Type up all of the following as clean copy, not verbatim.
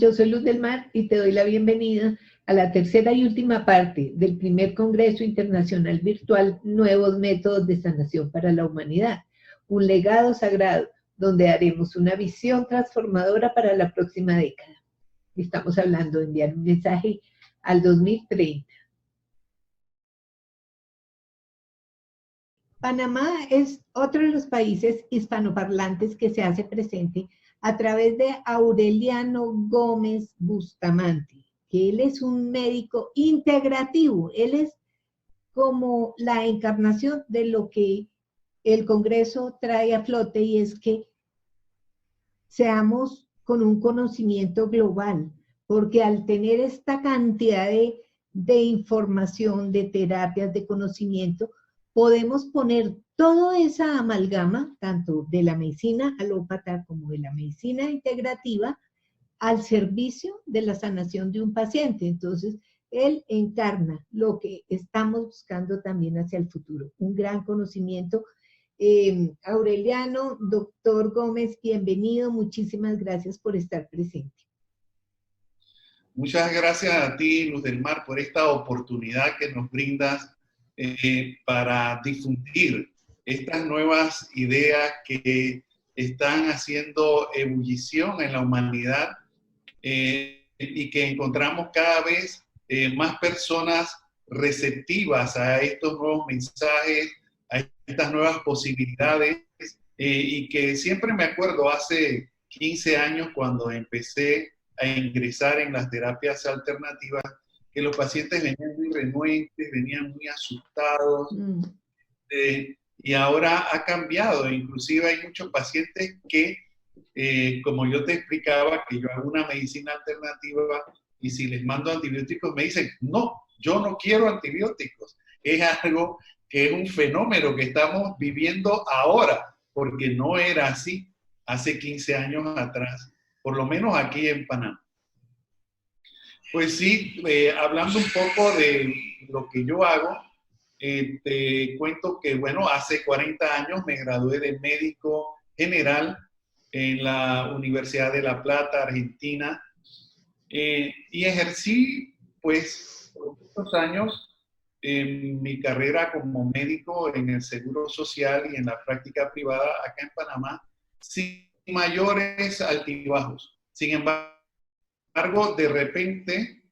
yo soy Luz del Mar y te doy la bienvenida a la tercera y última parte del primer Congreso Internacional Virtual Nuevos Métodos de Sanación para la Humanidad, un legado sagrado donde haremos una visión transformadora para la próxima década. Estamos hablando de enviar un mensaje al 2030. Panamá es otro de los países hispanoparlantes que se hace presente a través de Aureliano Gómez Bustamante, que él es un médico integrativo, él es como la encarnación de lo que el Congreso trae a flote, y es que seamos con un conocimiento global, porque al tener esta cantidad de información, de terapias, de conocimiento, podemos poner toda esa amalgama, tanto de la medicina alópata como de la medicina integrativa, al servicio de la sanación de un paciente. Entonces, él encarna lo que estamos buscando también hacia el futuro, un gran conocimiento. Aureliano, doctor Gómez, bienvenido, muchísimas gracias por estar presente. Muchas gracias a ti, Luz del Mar, por esta oportunidad que nos brindas para difundir estas nuevas ideas que están haciendo ebullición en la humanidad y que encontramos cada vez más personas receptivas a estos nuevos mensajes, a estas nuevas posibilidades, y que siempre me acuerdo hace 15 años cuando empecé a ingresar en las terapias alternativas, que los pacientes venían muy renuentes, venían muy asustados, y ahora ha cambiado. Inclusive hay muchos pacientes que, como yo te explicaba, que yo hago una medicina alternativa y si les mando antibióticos me dicen, no, yo no quiero antibióticos. Es algo que es un fenómeno que estamos viviendo ahora, porque no era así hace 15 años atrás, por lo menos aquí en Panamá. Pues sí, hablando un poco de lo que yo hago, te cuento que, bueno, hace 40 años me gradué de médico general en la Universidad de La Plata, Argentina, y ejercí, pues, por muchos años mi carrera como médico en el Seguro Social y en la práctica privada acá en Panamá, sin mayores altibajos. Sin embargo, de repente,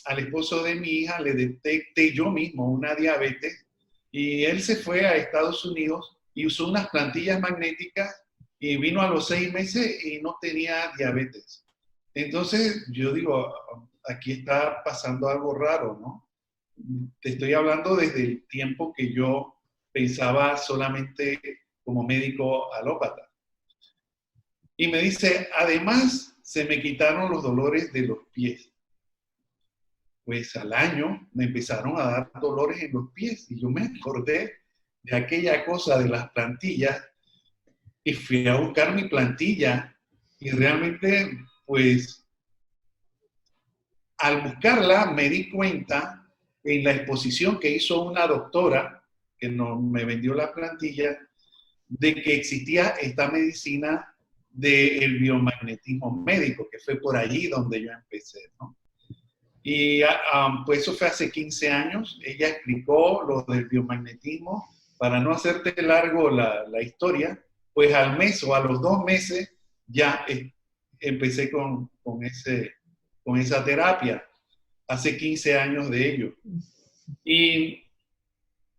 al esposo de mi hija le detecté yo mismo una diabetes y él se fue a Estados Unidos y usó unas plantillas magnéticas y vino a los 6 meses y no tenía diabetes. Entonces yo digo, aquí está pasando algo raro, ¿no? Te estoy hablando desde el tiempo que yo pensaba solamente como médico alópata. Y me dice, además, se me quitaron los dolores de los pies. Pues al año me empezaron a dar dolores en los pies y yo me acordé de aquella cosa de las plantillas y fui a buscar mi plantilla y realmente, pues, al buscarla me di cuenta en la exposición que hizo una doctora que me vendió la plantilla de que existía esta medicina del biomagnetismo médico, que fue por allí donde yo empecé, ¿no? Y pues eso fue hace 15 años. Ella explicó lo del biomagnetismo. Para no hacerte largo la historia, pues al mes o a los 2 meses ya empecé con esa terapia. Hace 15 años de ello. Y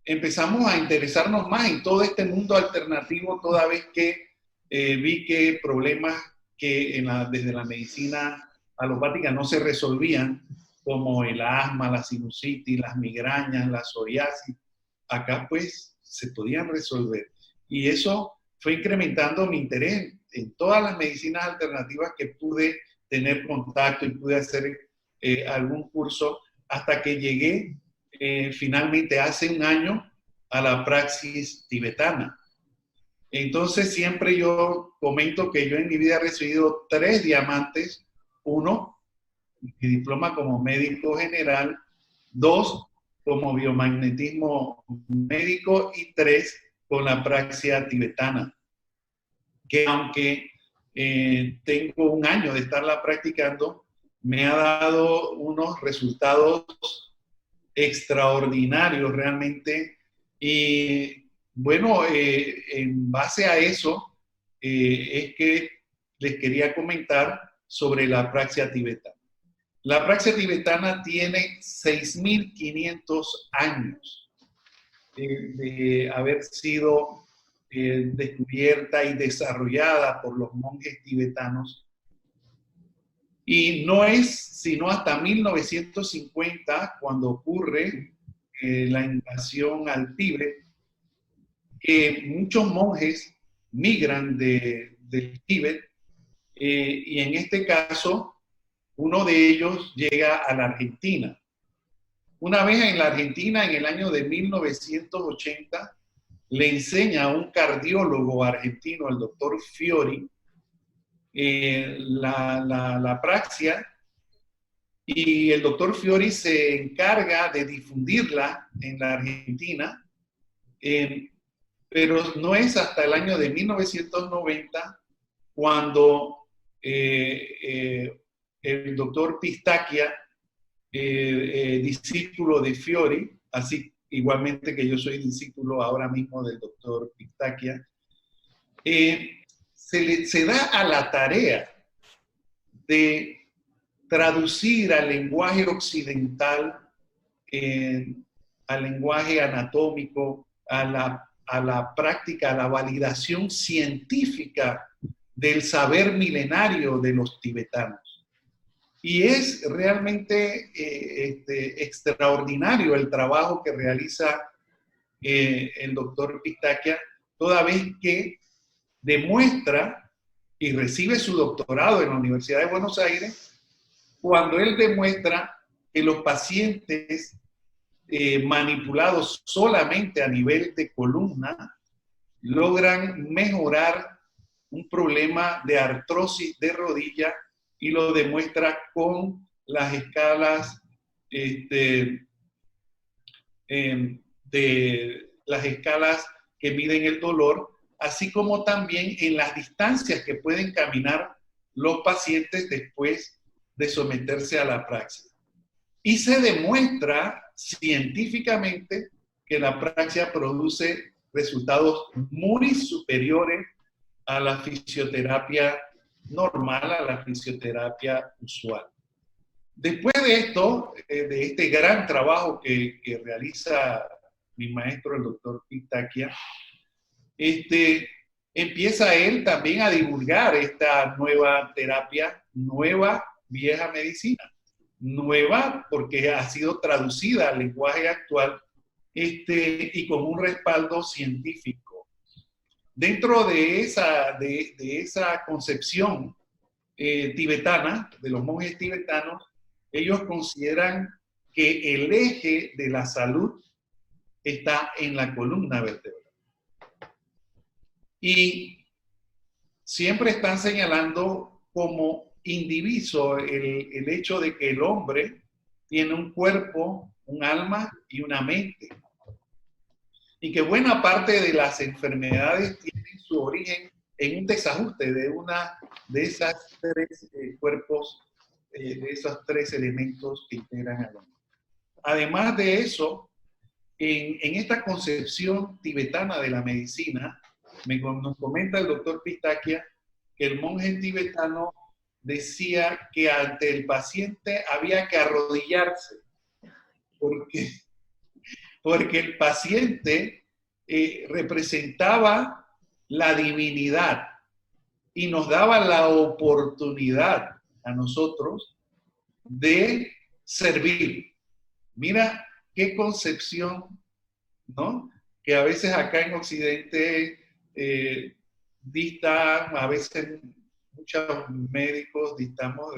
empezamos a interesarnos más en todo este mundo alternativo toda vez que vi que problemas que desde la medicina alopática no se resolvían, como el asma, la sinusitis, las migrañas, la psoriasis, acá pues se podían resolver. Y eso fue incrementando mi interés en todas las medicinas alternativas que pude tener contacto y pude hacer algún curso hasta que llegué finalmente hace un año a la praxis tibetana. Entonces siempre yo comento que yo en mi vida he recibido 3 diamantes. 1, mi diploma como médico general. 2, como biomagnetismo médico. Y 3, con la praxis tibetana. Que aunque tengo un año de estarla practicando, me ha dado unos resultados extraordinarios realmente. Y bueno, en base a eso, es que les quería comentar sobre la praxia tibetana. La praxia tibetana tiene 6.500 años de haber sido descubierta y desarrollada por los monjes tibetanos. Y no es sino hasta 1950, cuando ocurre la invasión al Tíbet, que muchos monjes migran del Tíbet, y en este caso, uno de ellos llega a la Argentina. Una vez en la Argentina, en el año de 1980, le enseña a un cardiólogo argentino, el doctor Fiori, la praxia, y el doctor Fiori se encarga de difundirla en la Argentina, pero no es hasta el año de 1990 cuando el doctor Pistacchia, discípulo de Fiori, así igualmente que yo soy discípulo ahora mismo del doctor Pistacchia, se da a la tarea de traducir al lenguaje occidental, al lenguaje anatómico, a la práctica, a la validación científica del saber milenario de los tibetanos. Y es realmente extraordinario el trabajo que realiza el doctor Pistacchia, toda vez que demuestra y recibe su doctorado en la Universidad de Buenos Aires, cuando él demuestra que los pacientes manipulados solamente a nivel de columna logran mejorar un problema de artrosis de rodilla, y lo demuestra con las escalas las escalas que miden el dolor, así como también en las distancias que pueden caminar los pacientes después de someterse a la praxia. Y se demuestra científicamente que la praxia produce resultados muy superiores a la fisioterapia normal, a la fisioterapia usual. Después de esto, de este gran trabajo que realiza mi maestro, el doctor Pistacchia, empieza él también a divulgar esta nueva terapia, nueva, vieja medicina. Nueva porque ha sido traducida al lenguaje actual, y con un respaldo científico. Dentro de esa concepción tibetana, de los monjes tibetanos, ellos consideran que el eje de la salud está en la columna vertebral. Y siempre están señalando como indiviso el hecho de que el hombre tiene un cuerpo, un alma y una mente. Y que buena parte de las enfermedades tienen su origen en un desajuste de esas tres cuerpos, de esos tres elementos que integran al hombre. Además de eso, en esta concepción tibetana de la medicina, nos comenta el doctor Pistacchia que el monje tibetano decía que ante el paciente había que arrodillarse, porque el paciente representaba la divinidad y nos daba la oportunidad a nosotros de servir. Mira qué concepción, ¿no? Que a veces acá en Occidente distan, a veces muchos médicos distamos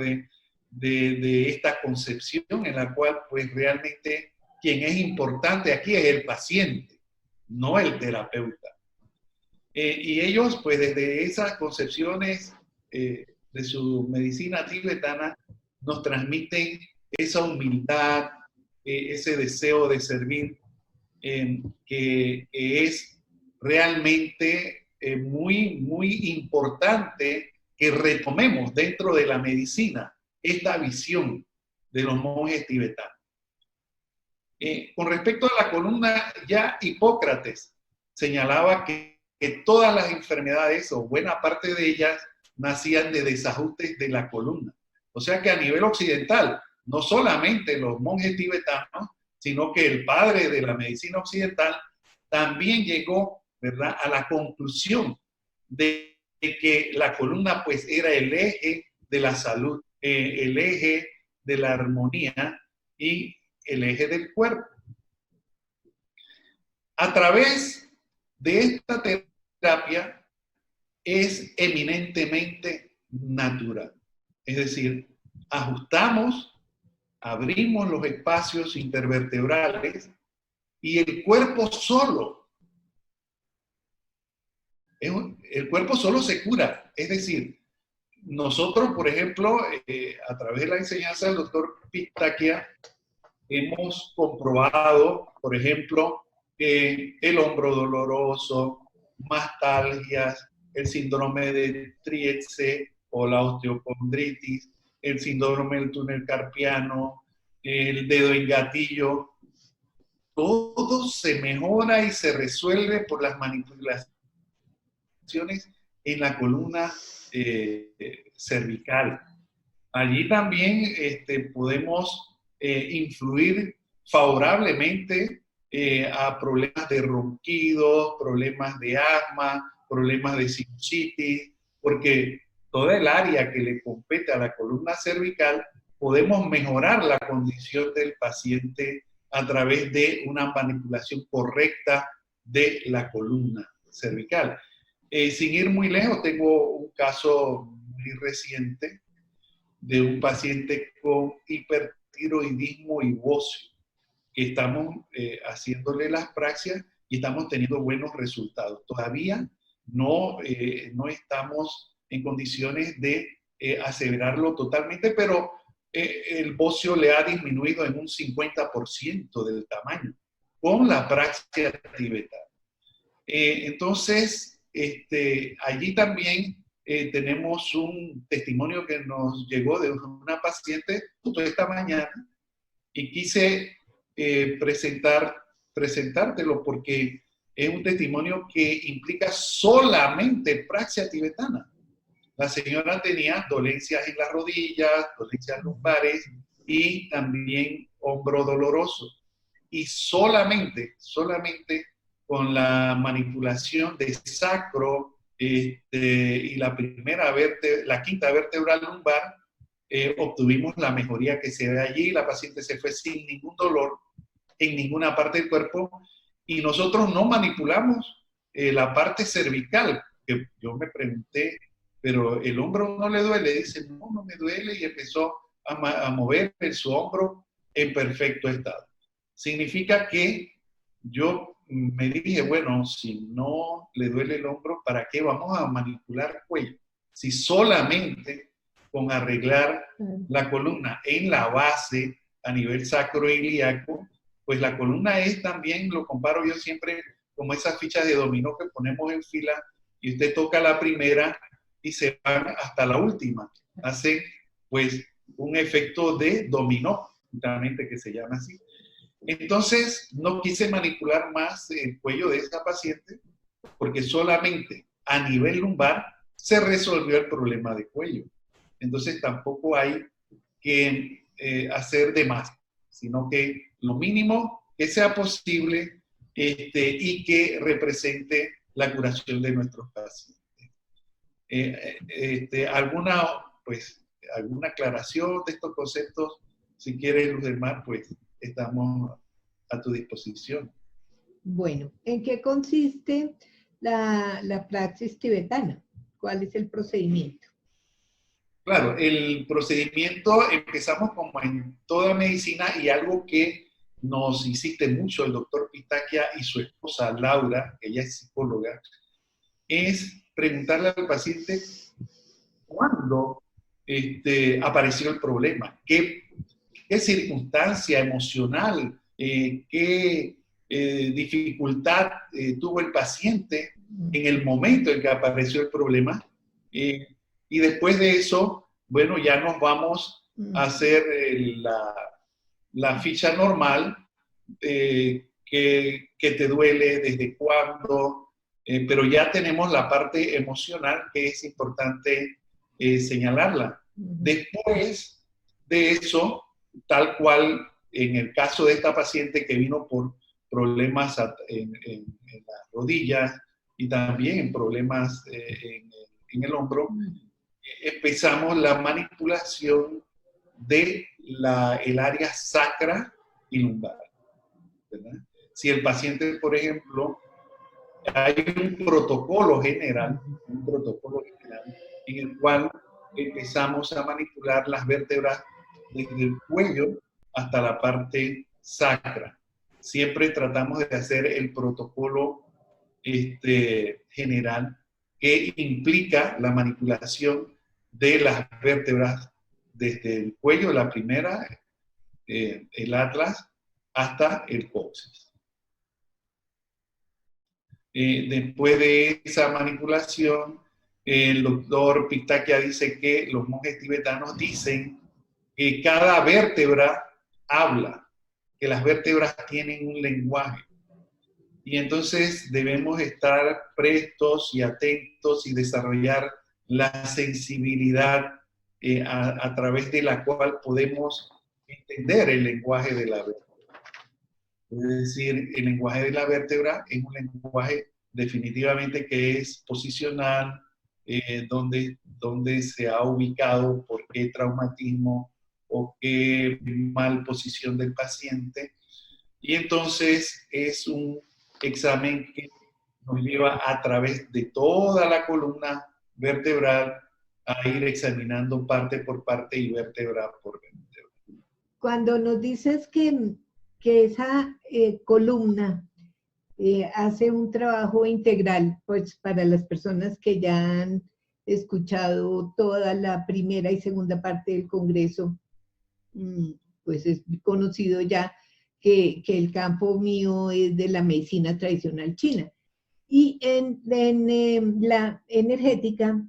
de esta concepción en la cual pues realmente quien es importante aquí es el paciente, no el terapeuta. Y ellos pues desde esas concepciones de su medicina tibetana nos transmiten esa humildad, ese deseo de servir, que es realmente muy, muy importante que retomemos dentro de la medicina esta visión de los monjes tibetanos. Con respecto a la columna, ya Hipócrates señalaba que todas las enfermedades, o buena parte de ellas, nacían de desajustes de la columna. O sea que a nivel occidental, no solamente los monjes tibetanos, sino que el padre de la medicina occidental también llegó, ¿verdad?, a la conclusión de que la columna pues era el eje de la salud, el eje de la armonía y el eje del cuerpo. A través de esta terapia es eminentemente natural. Es decir, ajustamos, abrimos los espacios intervertebrales y el cuerpo solo, se cura. Es decir, nosotros, por ejemplo, a través de la enseñanza del doctor Pistaquia, hemos comprobado, por ejemplo, que el hombro doloroso, mastalgias, el síndrome de Tietze o la osteocondritis, el síndrome del túnel carpiano, el dedo en gatillo, todo se mejora y se resuelve por las manipulaciones en la columna cervical. Allí también podemos influir favorablemente a problemas de ronquidos, problemas de asma, problemas de sinusitis, porque toda el área que le compete a la columna cervical, podemos mejorar la condición del paciente a través de una manipulación correcta de la columna cervical. Sin ir muy lejos, tengo un caso muy reciente de un paciente con hipertiroidismo y bocio, que estamos haciéndole las praxias y estamos teniendo buenos resultados. Todavía no estamos en condiciones de aseverarlo totalmente, pero el bocio le ha disminuido en un 50% del tamaño con la praxia tibetana. Entonces, allí también tenemos un testimonio que nos llegó de una paciente justo esta mañana y quise presentártelo porque es un testimonio que implica solamente praxia tibetana. La señora tenía dolencias en las rodillas, dolencias lumbares y también hombro doloroso. Y solamente con la manipulación de sacro y la quinta vértebra lumbar, obtuvimos la mejoría que se ve allí. La paciente se fue sin ningún dolor en ninguna parte del cuerpo y nosotros no manipulamos la parte cervical, que yo me pregunté, pero el hombro no le duele. Dice, no, no me duele, y empezó a mover su hombro en perfecto estado. Significa que yo me dije, bueno, si no le duele el hombro, ¿para qué vamos a manipular el cuello? Si solamente con arreglar la columna en la base a nivel sacroiliaco, pues la columna es también, lo comparo yo siempre como esas fichas de dominó que ponemos en fila y usted toca la primera y se van hasta la última. Hace pues un efecto de dominó, justamente, que se llama así. Entonces no quise manipular más el cuello de esta paciente porque solamente a nivel lumbar se resolvió el problema de cuello. Entonces tampoco hay que hacer de más, sino que lo mínimo que sea posible y que represente la curación de nuestros pacientes. ¿Alguna aclaración de estos conceptos? Si quieres, Luz del Mar, pues estamos a tu disposición. Bueno, ¿en qué consiste la praxis tibetana? ¿Cuál es el procedimiento? Claro, el procedimiento empezamos como en toda medicina, y algo que nos insiste mucho el doctor Pistaquia y su esposa Laura, que ella es psicóloga, es preguntarle al paciente cuándo apareció el problema, qué circunstancia emocional, qué dificultad tuvo el paciente en el momento en que apareció el problema, Y después de eso, bueno, ya nos vamos a hacer la ficha normal, que te duele, desde cuándo, pero ya tenemos la parte emocional que es importante señalarla. Después de eso, tal cual en el caso de esta paciente que vino por problemas en las rodillas y también en problemas en el hombro, empezamos la manipulación de el área sacra y lumbar, ¿verdad? Si el paciente, por ejemplo, hay un protocolo general en el cual empezamos a manipular las vértebras desde el cuello hasta la parte sacra. Siempre tratamos de hacer el protocolo general que implica la manipulación de las vértebras desde el cuello, la primera, el atlas, hasta el coxis. Después de esa manipulación, el doctor Pictaquia dice que los monjes tibetanos dicen que cada vértebra habla, que las vértebras tienen un lenguaje. Y entonces debemos estar prestos y atentos y desarrollar la sensibilidad a través de la cual podemos entender el lenguaje de la vértebra. Es decir, el lenguaje de la vértebra es un lenguaje definitivamente que es posicional, donde se ha ubicado, por qué traumatismo o qué mal posición del paciente. Y entonces es un examen que nos lleva a través de toda la columna vertebral a ir examinando parte por parte y vértebra por vértebra. Cuando nos dices que esa columna hace un trabajo integral, pues para las personas que ya han escuchado toda la primera y segunda parte del Congreso, pues es conocido ya que el campo mío es de la medicina tradicional china. Y en la energética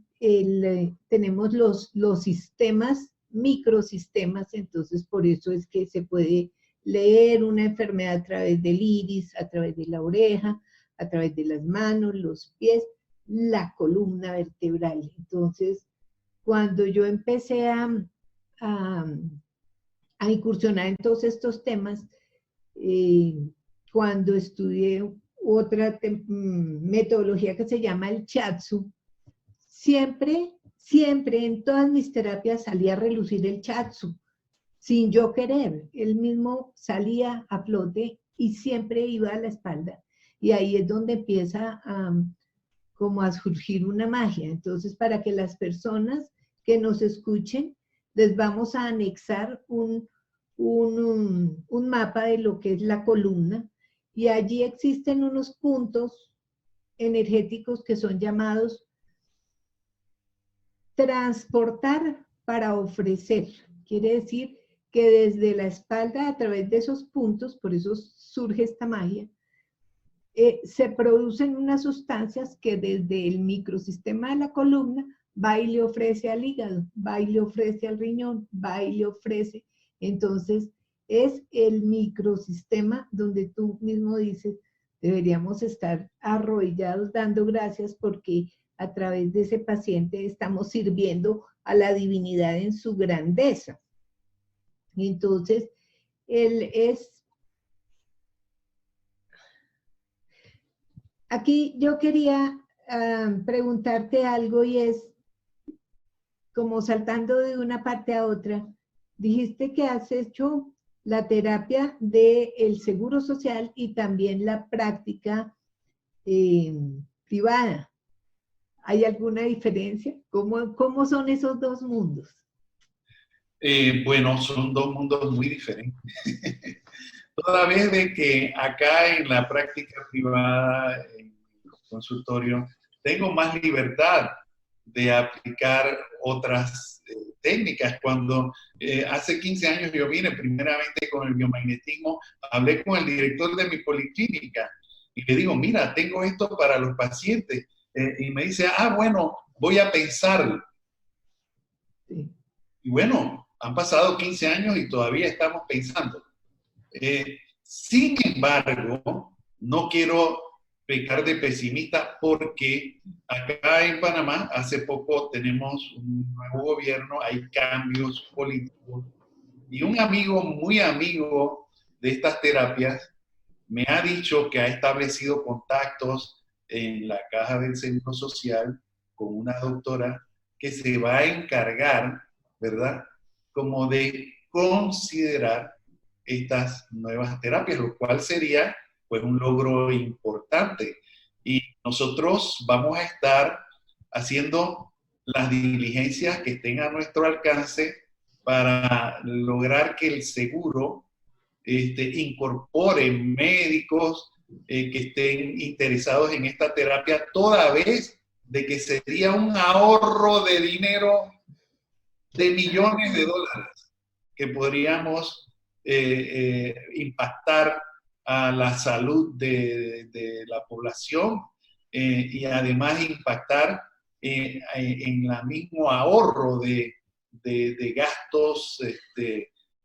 tenemos los sistemas, microsistemas, entonces por eso es que se puede leer una enfermedad a través del iris, a través de la oreja, a través de las manos, los pies, la columna vertebral. Entonces, cuando yo empecé a incursionar en todos estos temas, cuando estudié otra metodología que se llama el Shiatsu, siempre en todas mis terapias salía a relucir el Shiatsu, sin yo querer. Él mismo salía a flote y siempre iba a la espalda. Y ahí es donde empieza como a surgir una magia. Entonces, para que las personas que nos escuchen, les vamos a anexar un mapa de lo que es la columna, y allí existen unos puntos energéticos que son llamados transportar para ofrecer. Quiere decir que desde la espalda, a través de esos puntos, por eso surge esta magia, se producen unas sustancias que desde el microsistema de la columna va y le ofrece al hígado, va y le ofrece al riñón, va y le ofrece. Entonces, es el microsistema donde tú mismo dices, deberíamos estar arrodillados dando gracias porque a través de ese paciente estamos sirviendo a la divinidad en su grandeza. Entonces, él es... Aquí yo quería preguntarte algo, y es, como saltando de una parte a otra, dijiste que has hecho la terapia del Seguro Social y también la práctica privada. ¿Hay alguna diferencia? ¿Cómo son esos dos mundos? Bueno, son dos mundos muy diferentes. Toda vez de que acá en la práctica privada, en el consultorio, tengo más libertad de aplicar otras técnicas. Cuando hace 15 años yo vine primeramente con el biomagnetismo, hablé con el director de mi policlínica y le digo, mira, tengo esto para los pacientes. Y me dice, bueno, voy a pensarlo. Sí. Y bueno, han pasado 15 años y todavía estamos pensando. Sin embargo, no quiero pecar de pesimista porque acá en Panamá hace poco tenemos un nuevo gobierno, hay cambios políticos y un amigo muy amigo de estas terapias me ha dicho que ha establecido contactos en la Caja del Seguro Social con una doctora que se va a encargar, ¿verdad? Como de considerar estas nuevas terapias, lo cual sería pues un logro importante. Y nosotros vamos a estar haciendo las diligencias que estén a nuestro alcance para lograr que el seguro incorpore médicos que estén interesados en esta terapia, toda vez de que sería un ahorro de dinero de millones de dólares que podríamos impactar a la salud de la población y además impactar en el mismo ahorro de gastos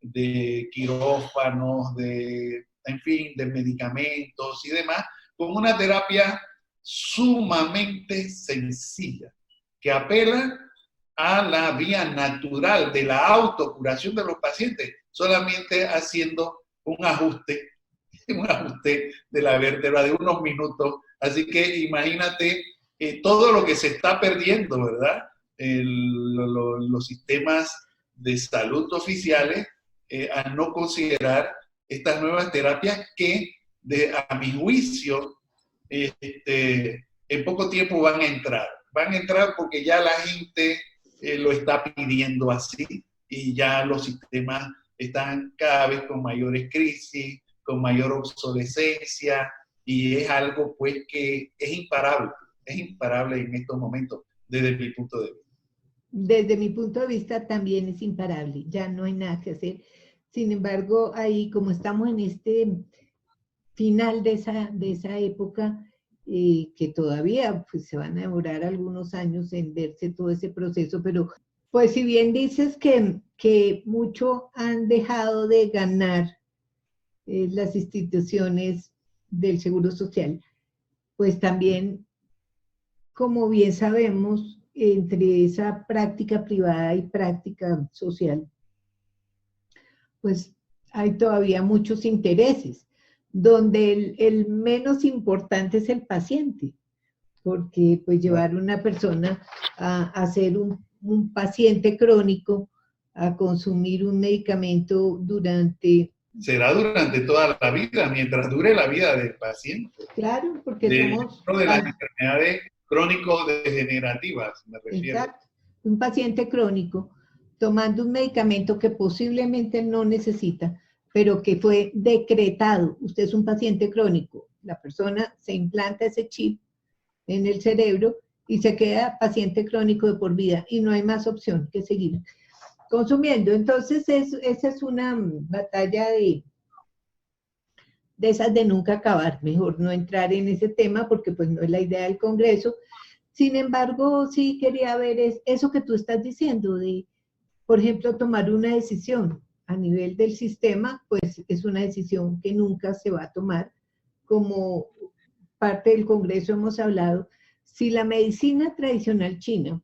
de quirófanos, en fin, de medicamentos y demás, con una terapia sumamente sencilla, que apela a la vía natural de la autocuración de los pacientes, solamente haciendo un ajuste de la vértebra de unos minutos. Así que imagínate todo lo que se está perdiendo, ¿verdad? Los sistemas de salud oficiales al no considerar estas nuevas terapias que, a mi juicio, en poco tiempo van a entrar. Van a entrar porque ya la gente lo está pidiendo así y ya los sistemas están cada vez con mayores crisis, con mayor obsolescencia y es algo pues que es imparable en estos momentos desde mi punto de vista. Desde mi punto de vista también es imparable, ya no hay nada que hacer. Sin embargo, ahí como estamos en este final de esa época, que todavía pues, se van a demorar algunos años en verse todo ese proceso, pero pues si bien dices que mucho han dejado de ganar las instituciones del Seguro Social, pues también, como bien sabemos, entre esa práctica privada y práctica social, pues hay todavía muchos intereses, donde el menos importante es el paciente, porque pues llevar una persona a ser un paciente crónico, a consumir un medicamento será durante toda la vida, mientras dure la vida del paciente. Claro, porque somos... Dentro de las enfermedades crónico-degenerativas, me refiero. Exacto. Un paciente crónico tomando un medicamento que posiblemente no necesita, pero que fue decretado. Usted es un paciente crónico. La persona se implanta ese chip en el cerebro y se queda paciente crónico de por vida y no hay más opción que seguir consumiendo. Entonces, esa es una batalla de esas de nunca acabar. Mejor no entrar en ese tema porque pues no es la idea del Congreso. Sin embargo, sí quería ver eso que tú estás diciendo de, por ejemplo, tomar una decisión a nivel del sistema, pues es una decisión que nunca se va a tomar. Como parte del Congreso hemos hablado, si la medicina tradicional china,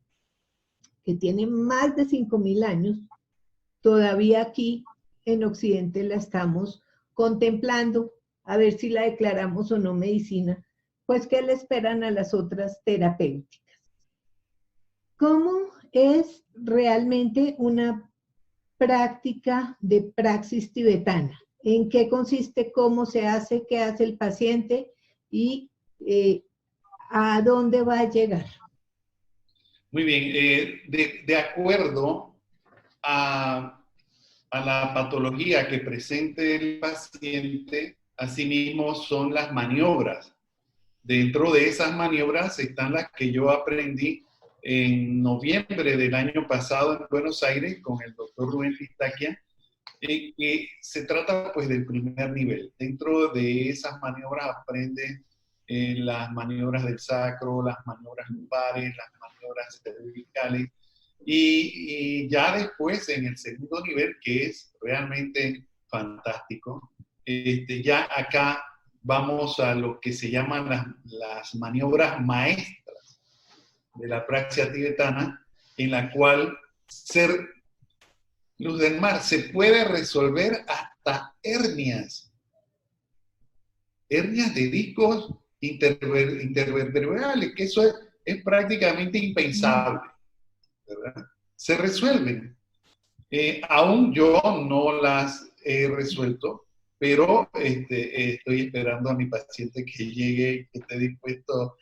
que tiene más de 5.000 años, todavía aquí en Occidente la estamos contemplando, a ver si la declaramos o no medicina, pues ¿qué le esperan a las otras terapéuticas? ¿Cómo es realmente una práctica de praxis tibetana? ¿En qué consiste? ¿Cómo se hace? ¿Qué hace el paciente? ¿Y a dónde va a llegar? Muy bien, de acuerdo a la patología que presente el paciente, asimismo son las maniobras. Dentro de esas maniobras están las que yo aprendí en noviembre del año pasado en Buenos Aires con el doctor Rubén Pistaquia, que se trata pues del primer nivel. Dentro de esas maniobras aprendes las maniobras del sacro, las maniobras lumbares, las maniobras cervicales, Y ya después, en el segundo nivel, que es realmente fantástico, ya acá vamos a lo que se llaman las maniobras maestras de la praxia tibetana, en la cual Luz del Mar, se puede resolver hasta hernias de discos intervertebrales, que eso es prácticamente impensable, ¿verdad? Se resuelven. Aún yo no las he resuelto, pero estoy esperando a mi paciente que llegue, que esté dispuesto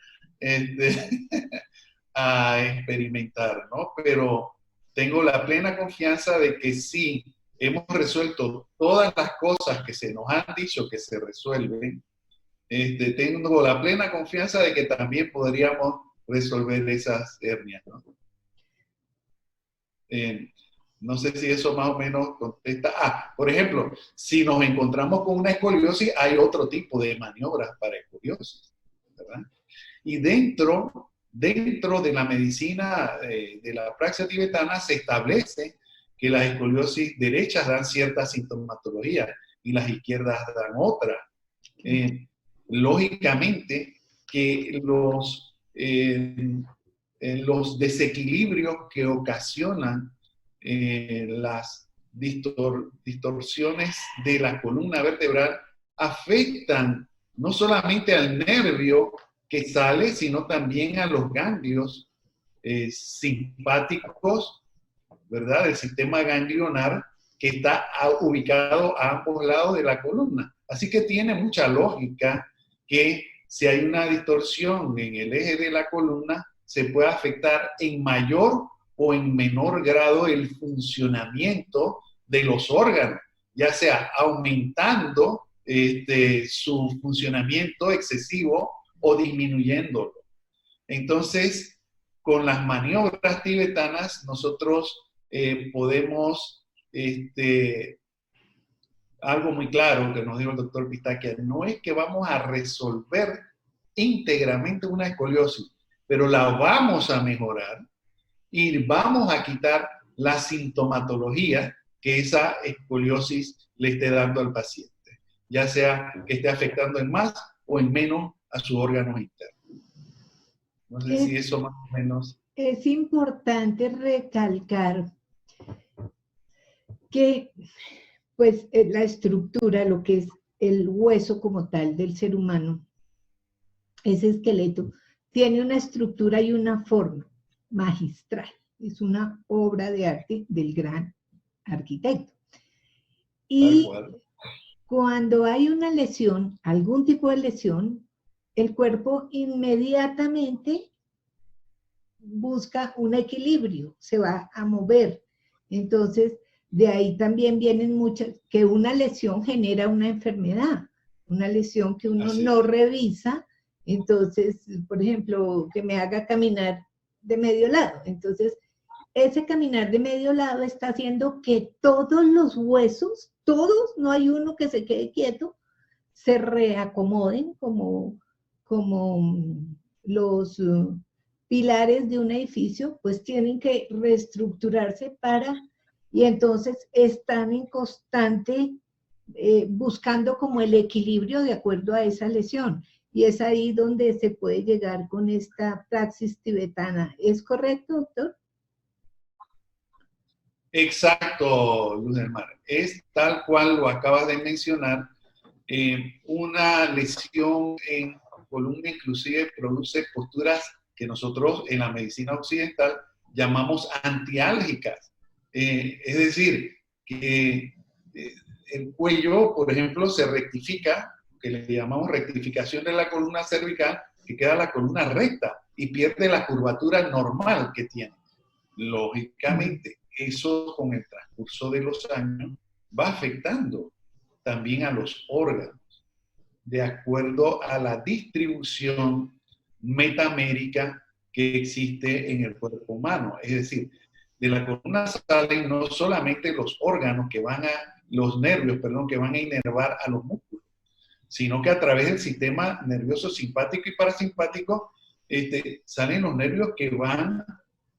a experimentar, ¿no? Pero tengo la plena confianza de que sí, hemos resuelto todas las cosas que se nos han dicho que se resuelven. Tengo la plena confianza de que también podríamos resolver esas hernias, ¿no? No sé si eso más o menos contesta. Por ejemplo, si nos encontramos con una escoliosis, hay otro tipo de maniobras para escoliosis, ¿verdad? Y dentro de la medicina de la praxia tibetana se establece que las escoliosis derechas dan cierta sintomatología y las izquierdas dan otra. Lógicamente que los desequilibrios que ocasionan las distorsiones de la columna vertebral afectan no solamente al nervio que sale, sino también a los ganglios simpáticos, ¿verdad? Del sistema ganglionar que está ubicado a ambos lados de la columna. Así que tiene mucha lógica que si hay una distorsión en el eje de la columna, se puede afectar en mayor o en menor grado el funcionamiento de los órganos, ya sea aumentando su funcionamiento excesivo o disminuyéndolo. Entonces, con las maniobras tibetanas, nosotros podemos, algo muy claro que nos dijo el doctor Pistaquia, no es que vamos a resolver íntegramente una escoliosis, pero la vamos a mejorar y vamos a quitar la sintomatología que esa escoliosis le esté dando al paciente, ya sea que esté afectando en más o en menos a sus órganos internos. No sé si eso más o menos... Es importante recalcar que pues la estructura, lo que es el hueso como tal del ser humano, ese esqueleto, tiene una estructura y una forma magistral. Es una obra de arte del gran arquitecto. Y cuando hay una lesión, algún tipo de lesión, el cuerpo inmediatamente busca un equilibrio, se va a mover. Entonces, de ahí también vienen muchas, que una lesión genera una enfermedad, una lesión que uno no revisa. Entonces, por ejemplo, que me haga caminar de medio lado. Entonces, ese caminar de medio lado está haciendo que todos los huesos, todos, no hay uno que se quede quieto, se reacomoden como los pilares de un edificio, pues tienen que reestructurarse y entonces están en constante buscando como el equilibrio de acuerdo a esa lesión. Y es ahí donde se puede llegar con esta praxis tibetana. ¿Es correcto, doctor? Exacto, Luz del Mar. Es tal cual lo acabas de mencionar. Una lesión en columna inclusive produce posturas que nosotros en la medicina occidental llamamos antiálgicas. Es decir, que el cuello, por ejemplo, se rectifica, que le llamamos rectificación de la columna cervical, que queda la columna recta y pierde la curvatura normal que tiene. Lógicamente, eso con el transcurso de los años va afectando también a los órganos, de acuerdo a la distribución metamérica que existe en el cuerpo humano. Es decir, de la columna salen no solamente los órganos los nervios, que van a inervar a los músculos, sino que a través del sistema nervioso simpático y parasimpático salen los nervios que van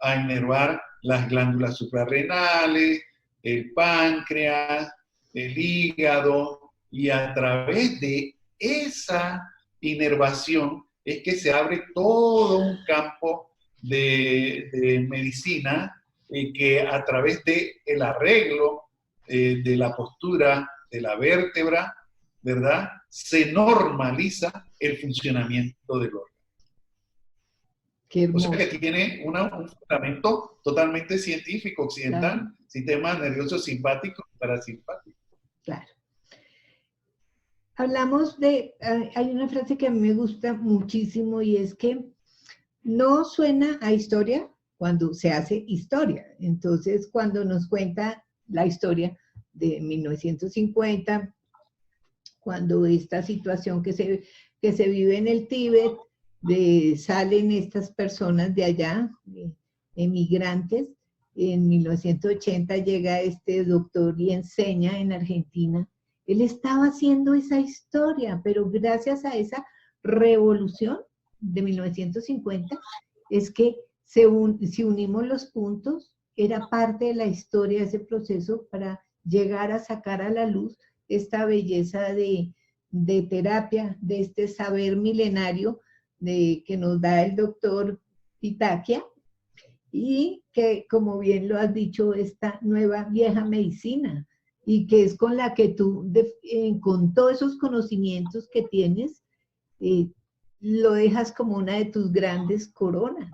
a innervar las glándulas suprarrenales, el páncreas, el hígado, y a través de esa inervación es que se abre todo un campo de medicina que a través del arreglo de la postura de la vértebra, ¿verdad? Se normaliza el funcionamiento del órgano. Qué O sea hermoso. que tiene un fundamento totalmente científico occidental, Claro. Sistema nervioso simpático y parasimpático. Claro. Hablamos de, hay una frase que a mí me gusta muchísimo y es que no suena a historia cuando se hace historia. Entonces, cuando nos cuenta la historia de 1950, cuando esta situación que se vive en el Tíbet, salen estas personas de allá, emigrantes. En 1980 llega este doctor y enseña en Argentina. Él estaba haciendo esa historia, pero gracias a esa revolución de 1950, es que si unimos los puntos, era parte de la historia, ese proceso para llegar a sacar a la luz esta belleza de terapia, de este saber milenario que nos da el doctor Pitaquia, y que, como bien lo has dicho, esta nueva vieja medicina, y que es con la que tú, con todos esos conocimientos que tienes, lo dejas como una de tus grandes coronas.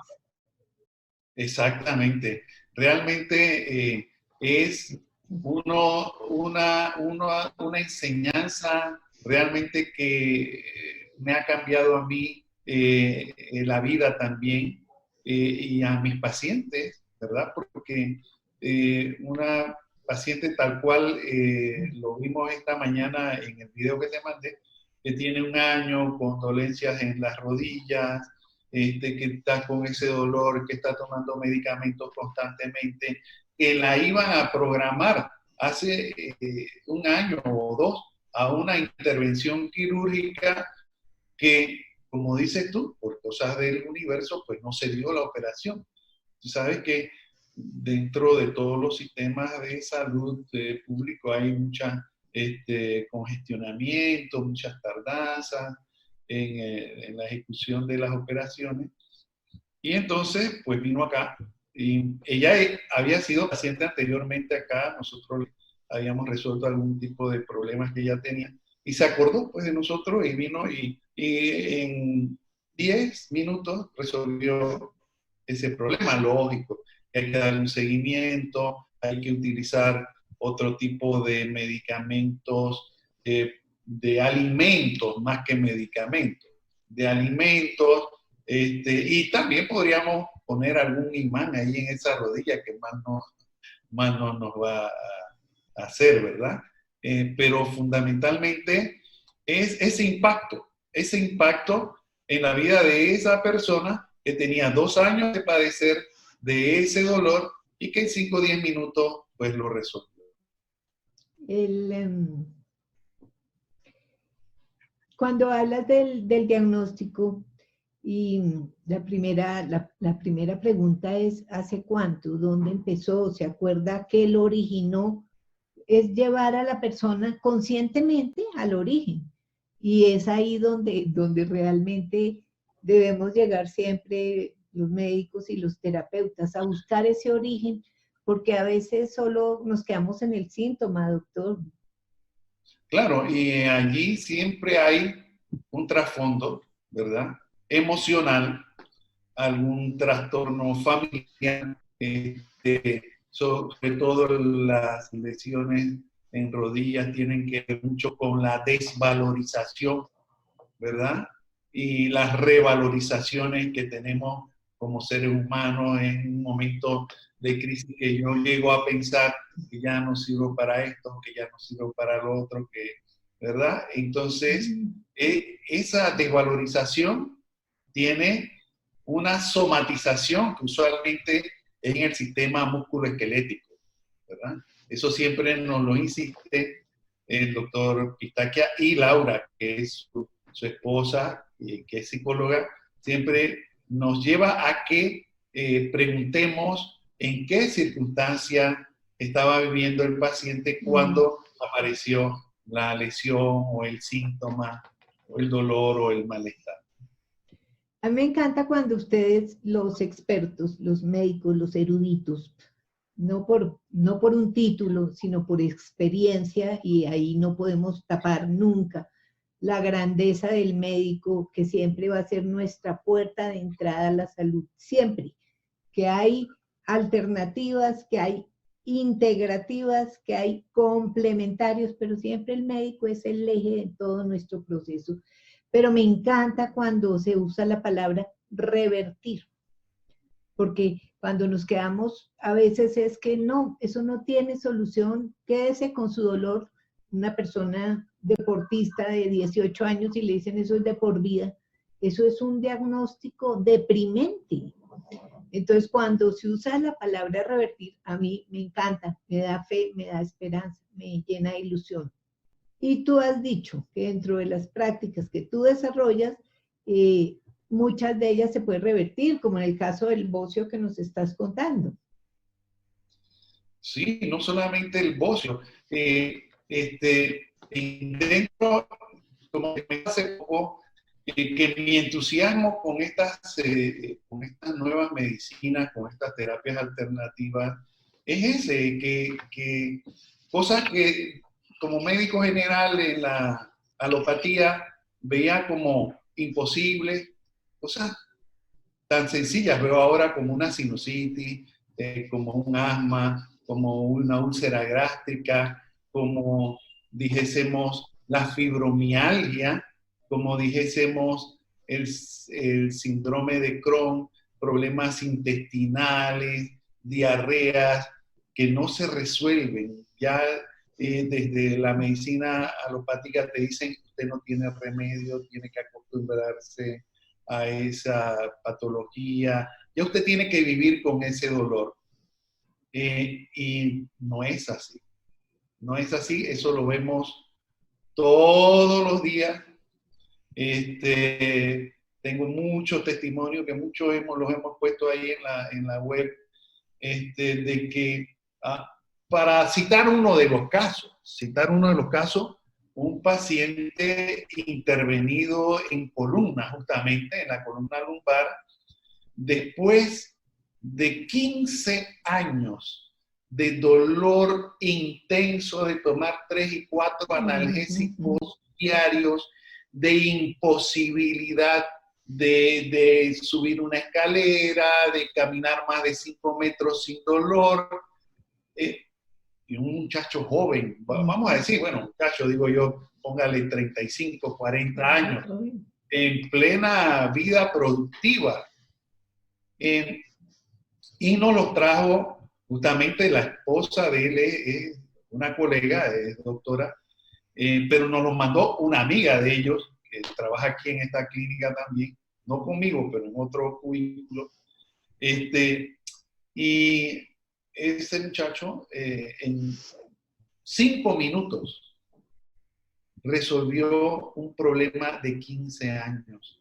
Exactamente. Realmente es una enseñanza realmente que me ha cambiado a mí la vida también y a mis pacientes, ¿verdad? Porque una paciente tal cual lo vimos esta mañana en el video que te mandé, que tiene 1 año con dolencias en las rodillas, que está con ese dolor, que está tomando medicamentos constantemente, que la iban a programar hace 1 año o 2 a una intervención quirúrgica que, como dices tú, por cosas del universo, pues no se dio la operación. Tú sabes que dentro de todos los sistemas de salud público hay mucha congestionamiento, muchas tardanzas en la ejecución de las operaciones. Y entonces, pues vino acá. Y ella había sido paciente anteriormente acá, nosotros habíamos resuelto algún tipo de problemas que ella tenía. Y se acordó pues de nosotros y vino y en 10 minutos resolvió ese problema. Lógico, que hay que darle un seguimiento, hay que utilizar otro tipo de medicamentos, de alimentos más que medicamentos, de alimentos, y también podríamos poner algún imán ahí en esa rodilla que más no nos va a hacer, ¿verdad? Pero fundamentalmente es ese impacto en la vida de esa persona que tenía 2 años de padecer de ese dolor y que en 5 o 10 minutos pues lo resolvió. Cuando hablas del diagnóstico, y la primera pregunta es, ¿hace cuánto? ¿Dónde empezó? ¿Se acuerda qué lo originó? Es llevar a la persona conscientemente al origen. Y es ahí donde realmente debemos llegar siempre los médicos y los terapeutas a buscar ese origen, porque a veces solo nos quedamos en el síntoma, doctor. Claro, y allí siempre hay un trasfondo, ¿verdad? Emocional, algún trastorno familiar, sobre todo las lesiones en rodillas tienen que ver mucho con la desvalorización, ¿verdad? Y las revalorizaciones que tenemos como seres humanos en un momento de crisis que yo llego a pensar que ya no sirvo para esto, que ya no sirvo para lo otro, ¿verdad? Entonces, esa desvalorización tiene una somatización que usualmente es en el sistema musculoesquelético, ¿verdad? Eso siempre nos lo insiste el doctor Pitaquia y Laura, que es su esposa, que es psicóloga, siempre nos lleva a que preguntemos en qué circunstancia estaba viviendo el paciente cuando apareció la lesión o el síntoma o el dolor o el malestar. A mí me encanta cuando ustedes, los expertos, los médicos, los eruditos, no por un título, sino por experiencia, y ahí no podemos tapar nunca la grandeza del médico, que siempre va a ser nuestra puerta de entrada a la salud, siempre, que hay alternativas, que hay integrativas, que hay complementarios, pero siempre el médico es el eje de todo nuestro proceso. Pero me encanta cuando se usa la palabra revertir, porque cuando nos quedamos, a veces es que no, eso no tiene solución, quédese con su dolor. Una persona deportista de 18 años y le dicen eso es de por vida, eso es un diagnóstico deprimente. Entonces, cuando se usa la palabra revertir, a mí me encanta, me da fe, me da esperanza, me llena de ilusión. Y tú has dicho que dentro de las prácticas que tú desarrollas, muchas de ellas se pueden revertir, como en el caso del bocio que nos estás contando. Sí, no solamente el bocio. Dentro, como me hace poco, que mi entusiasmo con estas nuevas medicinas, con estas terapias alternativas, es ese, que cosas que como médico general en la alopatía veía como imposibles, cosas tan sencillas, veo ahora como una sinusitis, como un asma, como una úlcera gástrica, como dijésemos la fibromialgia, como dijésemos el síndrome de Crohn, problemas intestinales, diarreas que no se resuelven. Ya desde la medicina alopática te dicen que usted no tiene remedio, tiene que acostumbrarse a esa patología, ya usted tiene que vivir con ese dolor. Y no es así. No es así, eso lo vemos todos los días. Tengo muchos testimonios que muchos los hemos puesto ahí en la web, de que, para citar uno de los casos, un paciente intervenido en columna, justamente en la columna lumbar, después de 15 años de dolor intenso, de tomar 3 y 4 analgésicos diarios, de imposibilidad de subir una escalera, de caminar más de 5 metros sin dolor, y un muchacho joven, vamos a decir, bueno, muchacho, digo yo, póngale 35, 40 años, en plena vida productiva. Y nos los trajo justamente la esposa de él, es una colega, es doctora, pero nos los mandó una amiga de ellos, que trabaja aquí en esta clínica también, no conmigo, pero en otro cubículo. Y ese muchacho, en 5 minutos, resolvió un problema de 15 años.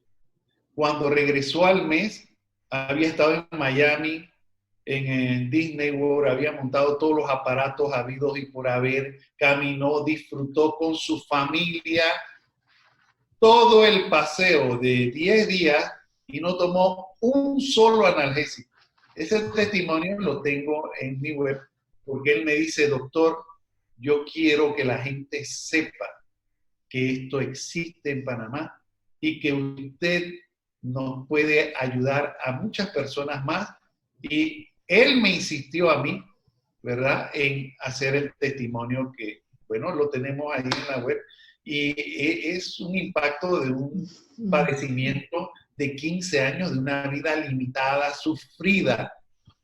Cuando regresó al mes, había estado en Miami, en Disney World, había montado todos los aparatos habidos y por haber, caminó, disfrutó con su familia todo el paseo de 10 días y no tomó un solo analgésico. Ese testimonio lo tengo en mi web, porque él me dice, doctor, yo quiero que la gente sepa que esto existe en Panamá y que usted nos puede ayudar a muchas personas más. Y él me insistió a mí, ¿verdad?, en hacer el testimonio que, bueno, lo tenemos ahí en la web. Y es un impacto de un padecimiento de 15 años, de una vida limitada, sufrida,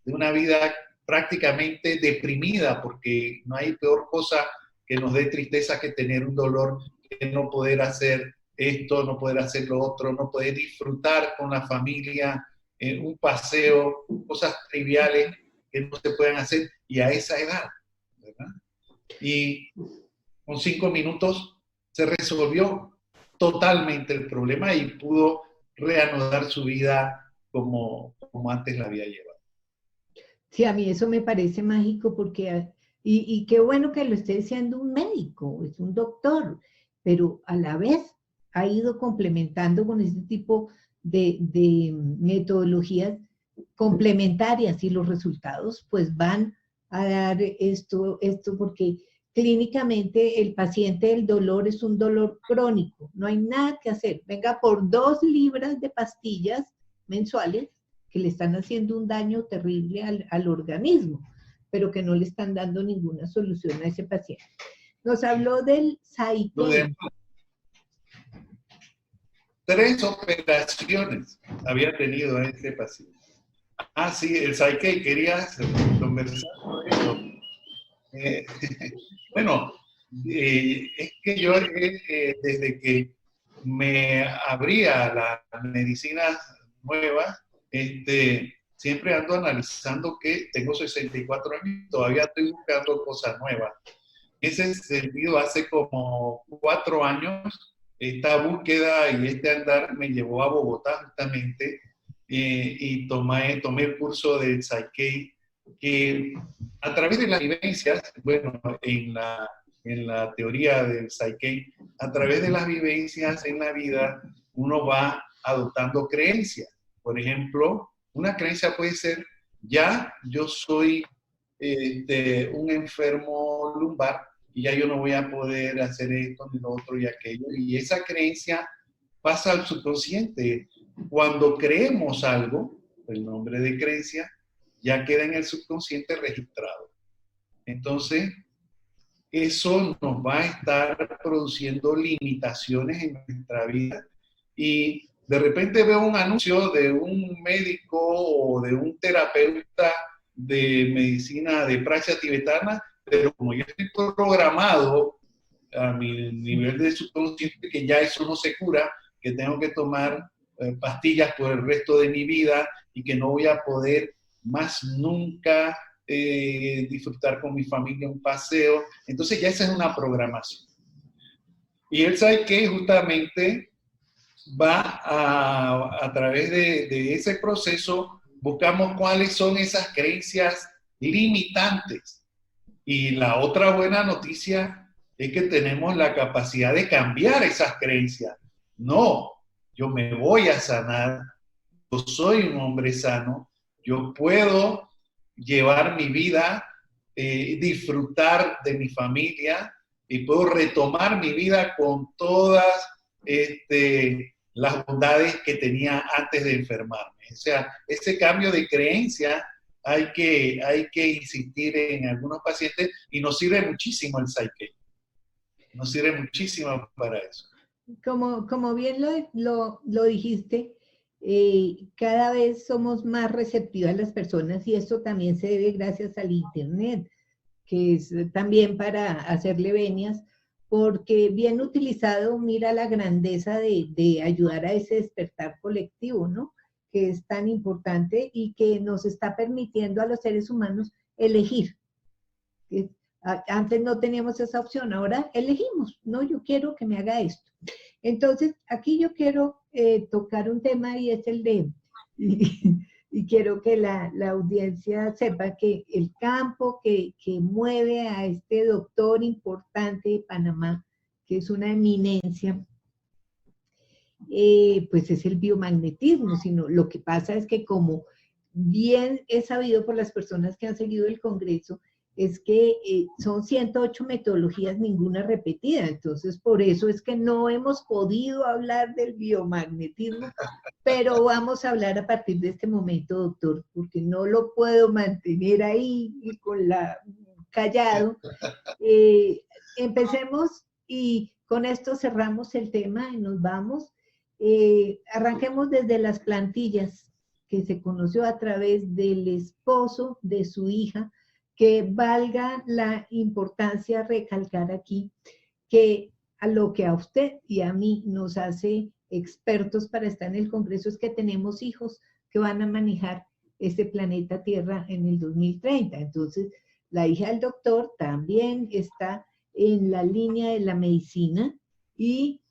de una vida prácticamente deprimida, porque no hay peor cosa que nos dé tristeza que tener un dolor, que no poder hacer esto, no poder hacer lo otro, no poder disfrutar con la familia, un paseo, cosas triviales que no se puedan hacer, y a esa edad, ¿verdad? Y con 5 minutos se resolvió totalmente el problema y pudo reanudar su vida como antes la había llevado. Sí, a mí eso me parece mágico porque, y qué bueno que lo esté diciendo un médico, es un doctor, pero a la vez ha ido complementando con este tipo de metodologías complementarias y los resultados pues van a dar esto porque clínicamente el paciente del dolor es un dolor crónico, no hay nada que hacer, venga por 2 libras de pastillas mensuales que le están haciendo un daño terrible al organismo, pero que no le están dando ninguna solución a ese paciente. Nos habló del Psyche. 3 operaciones había tenido ese paciente. Ah, sí, el Psyche, querías conversar sobre eso. Bueno, es que yo desde que me abría las medicinas nuevas, siempre ando analizando que tengo 64 años y todavía estoy buscando cosas nuevas. En ese sentido, hace como 4 años, esta búsqueda y este andar me llevó a Bogotá justamente y tomé el curso del Psyche, que a través de las vivencias, bueno, en la teoría del Psyche, a través de las vivencias en la vida, uno va adoptando creencias. Por ejemplo, una creencia puede ser, ya yo soy un enfermo lumbar y ya yo no voy a poder hacer esto ni lo otro y aquello. Y esa creencia pasa al subconsciente. Cuando creemos algo, el nombre de creencia, ya queda en el subconsciente registrado. Entonces, eso nos va a estar produciendo limitaciones en nuestra vida. Y de repente veo un anuncio de un médico o de un terapeuta de medicina de praxia tibetana, pero como yo estoy programado a mi nivel de subconsciente que ya eso no se cura, que tengo que tomar pastillas por el resto de mi vida y que no voy a poder más nunca disfrutar con mi familia un paseo. Entonces ya esa es una programación. Y él sabe que justamente va a través de ese proceso, buscamos cuáles son esas creencias limitantes. Y la otra buena noticia es que tenemos la capacidad de cambiar esas creencias. No, yo me voy a sanar, yo soy un hombre sano, yo puedo llevar mi vida, disfrutar de mi familia y puedo retomar mi vida con todas las bondades que tenía antes de enfermarme. O sea, ese cambio de creencia hay que insistir en algunos pacientes y nos sirve muchísimo el Psyche. Nos sirve muchísimo para eso. Como bien lo dijiste, cada vez somos más receptivas las personas y esto también se debe gracias al Internet, que es también para hacerle venias, porque bien utilizado, mira la grandeza de ayudar a ese despertar colectivo, ¿no? Que es tan importante y que nos está permitiendo a los seres humanos elegir. Antes no teníamos esa opción, ahora elegimos, no, yo quiero que me haga esto. Entonces, aquí yo quiero tocar un tema y es el de, y quiero que la audiencia sepa que el campo que mueve a este doctor importante de Panamá, que es una eminencia, pues es el biomagnetismo, sino lo que pasa es que como bien es sabido por las personas que han seguido el Congreso, es que son 108 metodologías, ninguna repetida, entonces por eso es que no hemos podido hablar del biomagnetismo, pero vamos a hablar a partir de este momento, doctor, porque no lo puedo mantener ahí con callado. Empecemos y con esto cerramos el tema y nos vamos. Arranquemos desde las plantillas que se conoció a través del esposo de su hija, que valga la importancia recalcar aquí que a lo que a usted y a mí nos hace expertos para estar en el Congreso es que tenemos hijos que van a manejar este planeta Tierra en el 2030. Entonces, la hija del doctor también está en la línea de la medicina y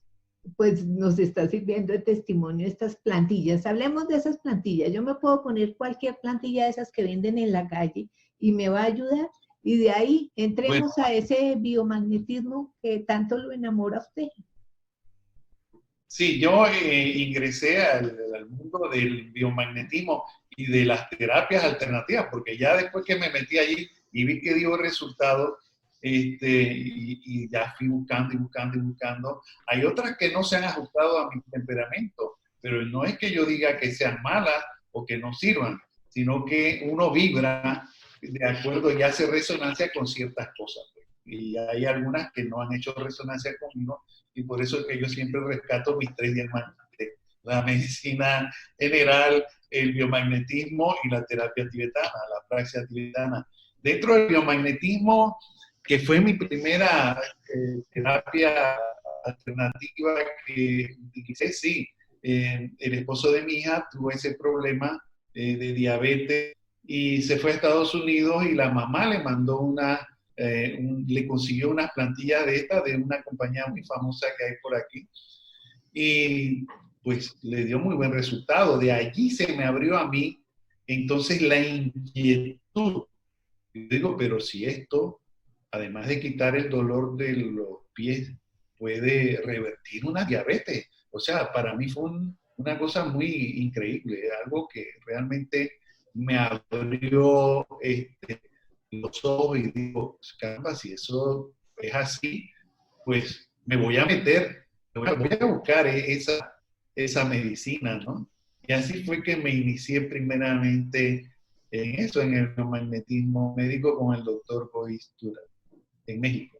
pues nos está sirviendo de testimonio estas plantillas. Hablemos de esas plantillas. Yo me puedo poner cualquier plantilla de esas que venden en la calle y me va a ayudar. Y de ahí Bueno, entremos a ese biomagnetismo que tanto lo enamora a usted. sí, yo ingresé al mundo del biomagnetismo y de las terapias alternativas, porque ya después que me metí allí y vi que dio resultados, y ya fui buscando y buscando y buscando. Hay otras que no se han ajustado a mi temperamento, pero no es que yo diga que sean malas o que no sirvan, sino que uno vibra de acuerdo y hace resonancia con ciertas cosas. Y hay algunas que no han hecho resonancia conmigo, y por eso es que yo siempre rescato mis tres diamantes: la medicina general, el biomagnetismo y la terapia tibetana, la praxia tibetana. Dentro del biomagnetismo, que fue mi primera terapia alternativa que utilicé, sí. El esposo de mi hija tuvo ese problema de diabetes y se fue a Estados Unidos, y la mamá le mandó le consiguió unas plantillas de estas de una compañía muy famosa que hay por aquí, y pues le dio muy buen resultado. De allí se me abrió a mí entonces la inquietud. Yo digo, pero si esto, además de quitar el dolor de los pies, puede revertir una diabetes. O sea, para mí fue una cosa muy increíble, algo que realmente me abrió los ojos, y digo, caramba, si eso es así, pues me voy a meter, voy a buscar esa medicina, ¿no? Y así fue que me inicié primeramente en eso, en el magnetismo médico con el doctor Boris Duran, en México.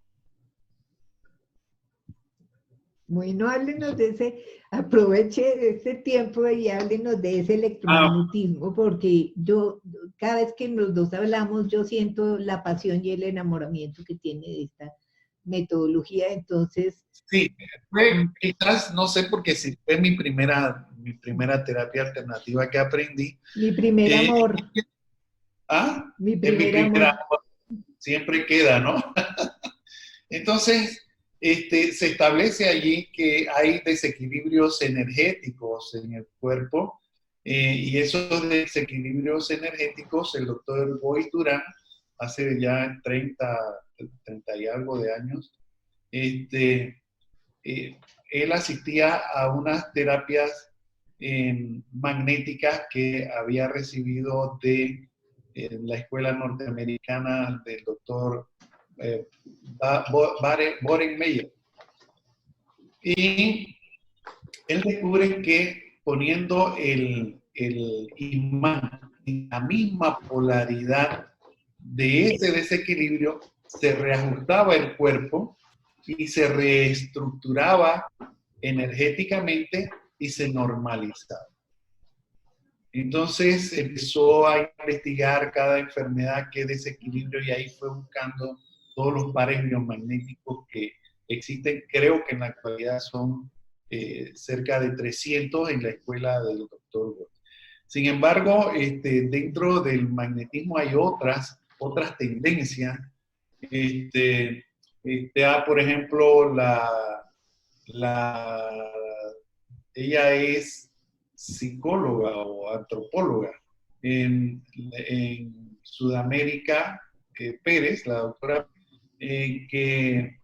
Bueno, háblenos de ese, aproveche este tiempo y háblenos de ese electromagnetismo, porque yo, cada vez que los dos hablamos, yo siento la pasión y el enamoramiento que tiene de esta metodología, entonces... Sí, quizás, no sé, porque sí fue mi primera terapia alternativa que aprendí. Mi primer amor. Mi primer amor. Siempre queda, ¿no? Entonces, se establece allí que hay desequilibrios energéticos en el cuerpo, y esos desequilibrios energéticos, el doctor Boris Duran, hace ya 30 y algo de años, él asistía a unas terapias magnéticas que había recibido de la escuela norteamericana del doctor Borenmeyer. Y él descubre que poniendo el imán en la misma polaridad de ese desequilibrio, se reajustaba el cuerpo y se reestructuraba energéticamente y se normalizaba. Entonces empezó a investigar cada enfermedad, qué desequilibrio, y ahí fue buscando todos los pares biomagnéticos que existen. Creo que en la actualidad son cerca de 300 en la escuela del doctor Boris. Sin embargo, dentro del magnetismo hay otras tendencias. Por ejemplo, ella es psicóloga o antropóloga en Sudamérica, Pérez, la doctora, que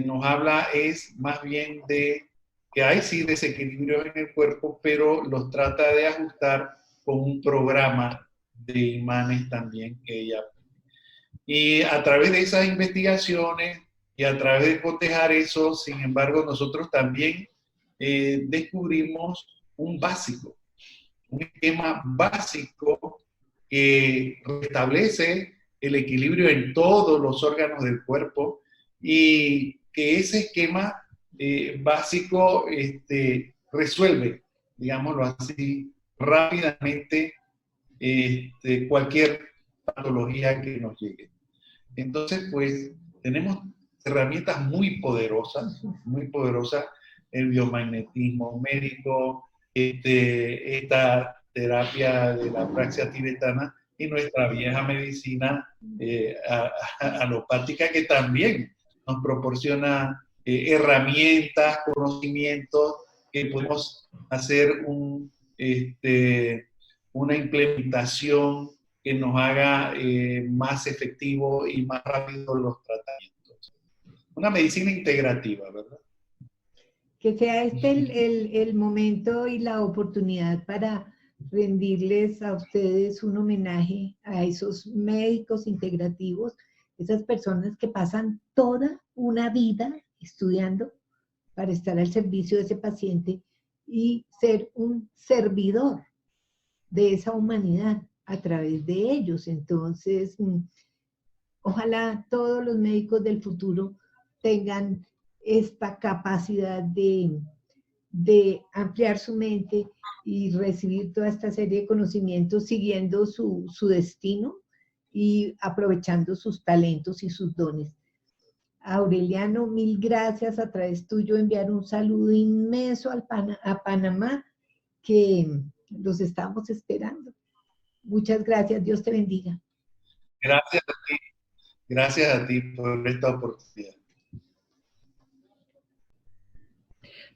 nos habla es más bien de que hay sí desequilibrios en el cuerpo, pero los trata de ajustar con un programa de imanes también que ella. Y a través de esas investigaciones y a través de cotejar eso, sin embargo, nosotros también descubrimos un esquema básico que restablece el equilibrio en todos los órganos del cuerpo, y que ese esquema básico resuelve, digámoslo así, rápidamente cualquier patología que nos llegue. Entonces, pues, tenemos herramientas muy poderosas, el biomagnetismo médico, esta terapia de la praxia tibetana y nuestra vieja medicina alopática, que también nos proporciona herramientas, conocimientos que podemos hacer una implementación que nos haga más efectivo y más rápido los tratamientos. Una medicina integrativa, ¿verdad? Que sea este el momento y la oportunidad para rendirles a ustedes un homenaje a esos médicos integrativos, esas personas que pasan toda una vida estudiando para estar al servicio de ese paciente y ser un servidor de esa humanidad a través de ellos. Entonces, ojalá todos los médicos del futuro tengan esta capacidad de ampliar su mente y recibir toda esta serie de conocimientos siguiendo su destino y aprovechando sus talentos y sus dones. Aureliano, mil gracias. A través tuyo enviar un saludo inmenso a Panamá, que los estamos esperando. Muchas gracias. Dios te bendiga. Gracias a ti por esta oportunidad.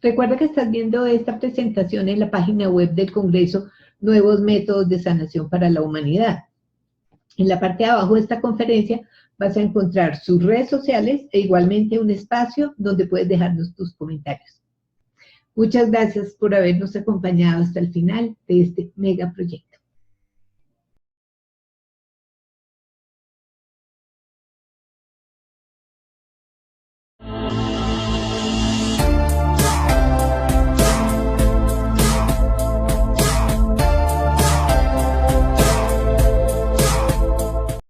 Recuerda que estás viendo esta presentación en la página web del Congreso Nuevos Métodos de Sanación para la Humanidad. En la parte de abajo de esta conferencia vas a encontrar sus redes sociales e igualmente un espacio donde puedes dejarnos tus comentarios. Muchas gracias por habernos acompañado hasta el final de este mega proyecto.